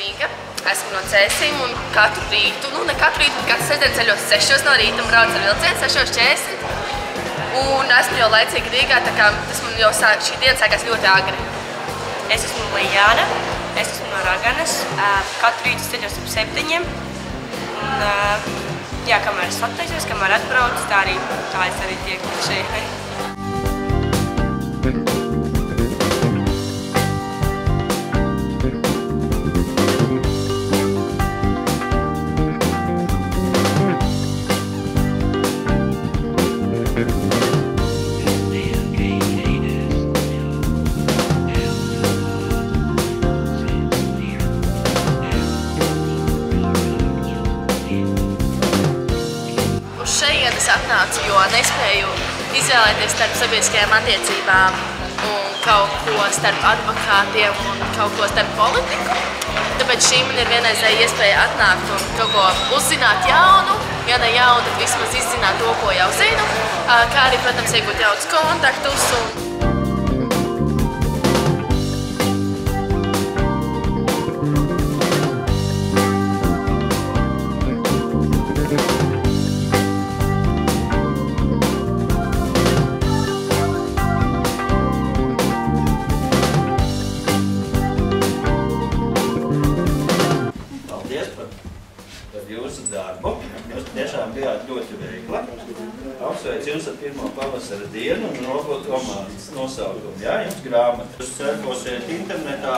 Inga. Esmu no Cēsīm un katru rītu, ne katru rītu, bet katru sestdienu ceļos 6 no rīta un braucu ar vilcienu 6:40. Un esmu jau laicīgi Rīgā, tā kā tas man jau šī diena sākās ļoti agri. Es esmu Lijāna, es esmu no Raganas. Katru rītu ceļos ap 7. Un, jā, kamēr es atteisos, kamēr atbraucu, tā es arī tieku līdz šeit. Es atnācu, jo nespēju izvēlēties starp sabiedriskajām attiecībām un kaut ko starp advokātiem un kaut ko starp politiku. Tāpēc šī man ir vienreizēja iespēja atnākt un kaut ko uzzināt jaunu, ja ne jaunu, tad vismaz izzināt to, ko jau zinu, kā arī, protams, iegūt jaunus kontaktus. Jūsu darbu. Jūs tiešām bijāt ļoti veikli. Apsveicu jūs ar 1. pavasara dienu un robotu komandas nosaukumu. Jā, jums grāmata. Jūs surfosiet internetā,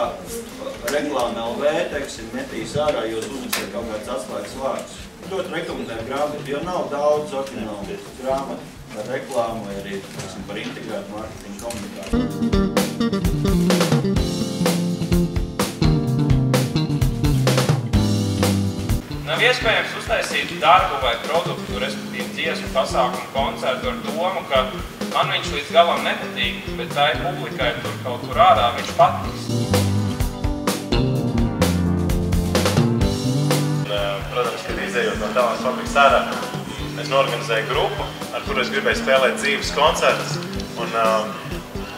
reklāma LV, teiksim, metīs ārā, jūs uzliksiet kaut kāds atslēgas vārdus. Ļoti rekomendēju grāmatu, jo nav daudz oriģinālu grāmatu par reklāmu vai arī, teiksim, par integrētu mārketingu komunikāciju. Nav iespējams uztaisīt darbu vai produktu, respektīvi dziesmu, pasākumu, koncertu ar domu, ka man viņš līdz galam nepatīk, bet tai publikai tur kaut kur ārā viņš patiks. Protams, kad izējot no Talants fabrikas ārā, es norganizēju grupu, ar kuru es gribēju spēlēt dzīves koncertus, un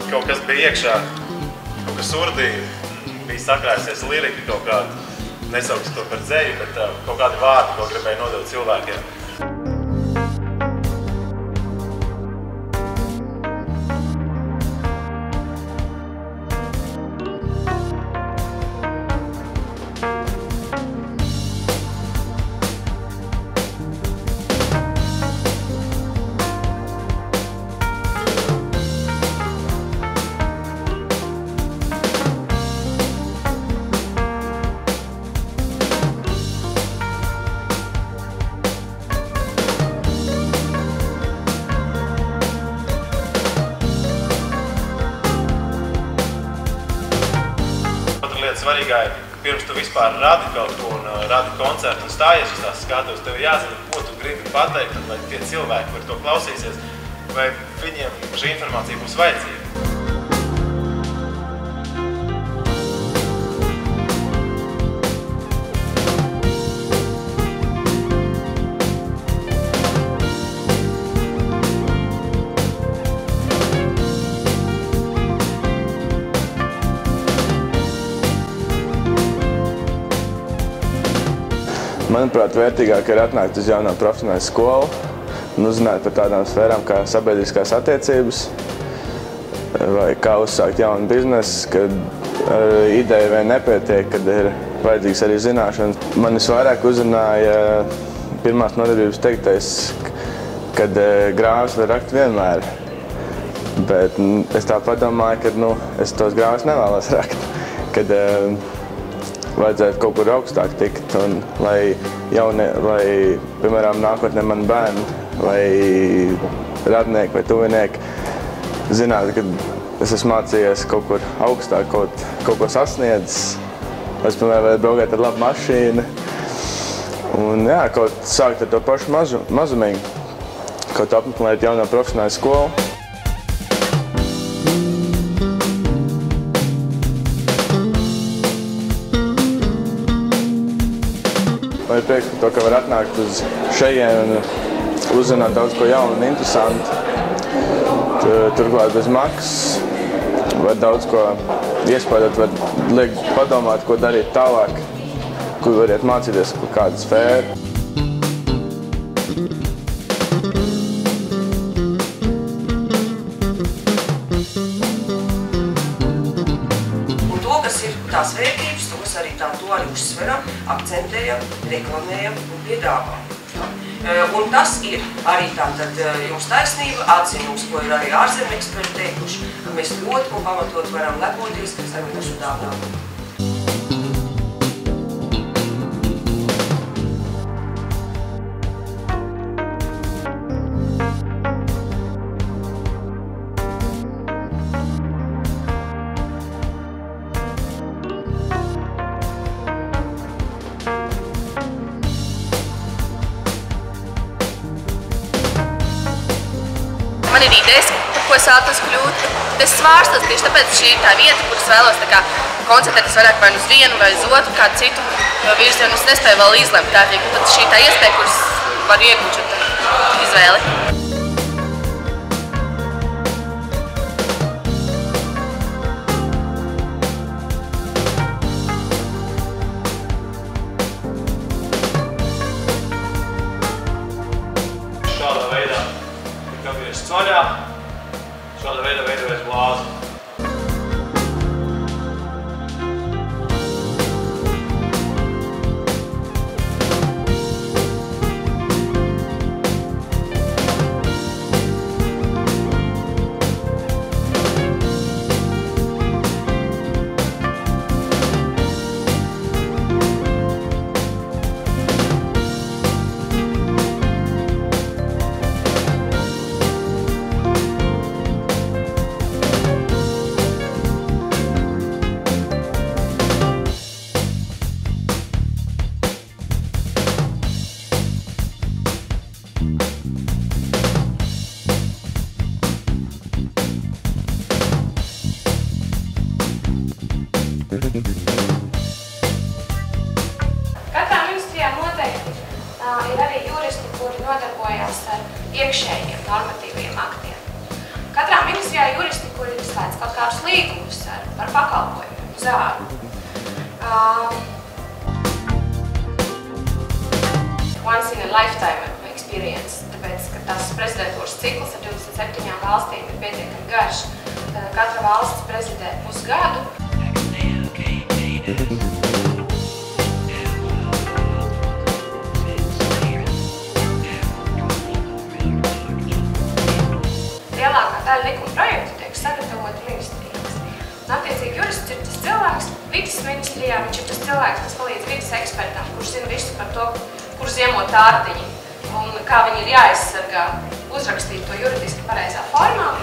kaut kas bija iekšā, kaut kas urdīja, bija sakrājusies lirika kaut kāda. Nesaukšu to par dzeju, bet kaut kādi vārdi, ko gribēju nodot cilvēkiem. Svarīgā ir, ka pirms tu vispār radi kaut ko un radi koncertu un stājies uz tās skatuves, tev jāzina, ko tu gribi pateikt, un lai tie cilvēki, kuri to klausīsies, vai viņiem šī informācija būs vajadzīga. Manuprāt, vērtīgāk ir atnākt uz jaunā profesionāla skolu un uzzināt par tādām sfērām kā sabiedriskās attiecības vai kā uzsākt jaunu biznesu, kad ideja vien nepietiek, kad ir vajadzīgs arī zināšanas. Man visvairāk uzrunāja pirmās nodarbības teiktais, kad grāmatas var rakt vienmēr, bet es tā padomāju, ka es tos grāmatas nevēlos rakt, kad vajadzētu kaut kur augstāk tikt, un lai, piemēram, nākotnē man bērni vai radnieki vai tuvinieki zinātu, ka es esmu mācījies kaut kur augstāk, kaut ko sasniedzis. Es, piemēram, varētu braukāt ar labu mašīnu un, jā, kaut sākt ar to pašu mazumīgu, kaut apmeklēt jaunā profesionāla skolu. Man ir prieks par to, ka var atnākt uz šejien un uzzināt daudz ko jaunu un interesantu. Turklāt bez maksas var daudz ko iespēdot, var liekt padomāt, ko darīt tālāk. kur variet mācīties par kādu sfēru. Un to, kas ir tās vērtības, to, kas arī to arī uzsveram, akcentējam, reklamējam un piedāvājam. Un tas ir arī tātad jums taisnība, atzinums, ko ir arī ārzemju eksperti teikuši, ka mēs ļoti un pamatot varam lepoties ar mūsu dāvām. Man ir idejas, par ko es vēlos kļūt. Es svārstos tieši tāpēc, šī ir tā vieta, kur es vēlos koncentrēties vairāk vai uz vienu vai uz otru, kādu citu virzienu. Es nespēju vēl izlemt tādīgi. Tad šī tā iespēja, kuras varu iegūt šo izvēli. Šādā veidā ir kabies ceļā, šādā veidā veidojas glāze. Katrā ministrijā noteikti ir arī juristi, kuri nodarbojas ar iekšējiem normatīviem aktiem. Katrā ministrijā ir juristi, kuri slēdz kaut kādus līgumus par pakalpojumiem, uz āru. Once in a lifetime experience, tāpēc, ka tās prezidentūras cikls ar 27 valstīm ir pietiekami garš. Katra valsts prezidē pusgadu. Lielākā daļa likuma projektu tiek sagatavoti ministrijās. Un attiecīgi jurists ir tas cilvēks, vides ministrijā viņš ir tas cilvēks, kas palīdz vides ekspertam, kurš zina visu par to, kur ziemot ārtiņi un kā viņi ir jāaizsargā, uzrakstīt to juridiski pareizā formā.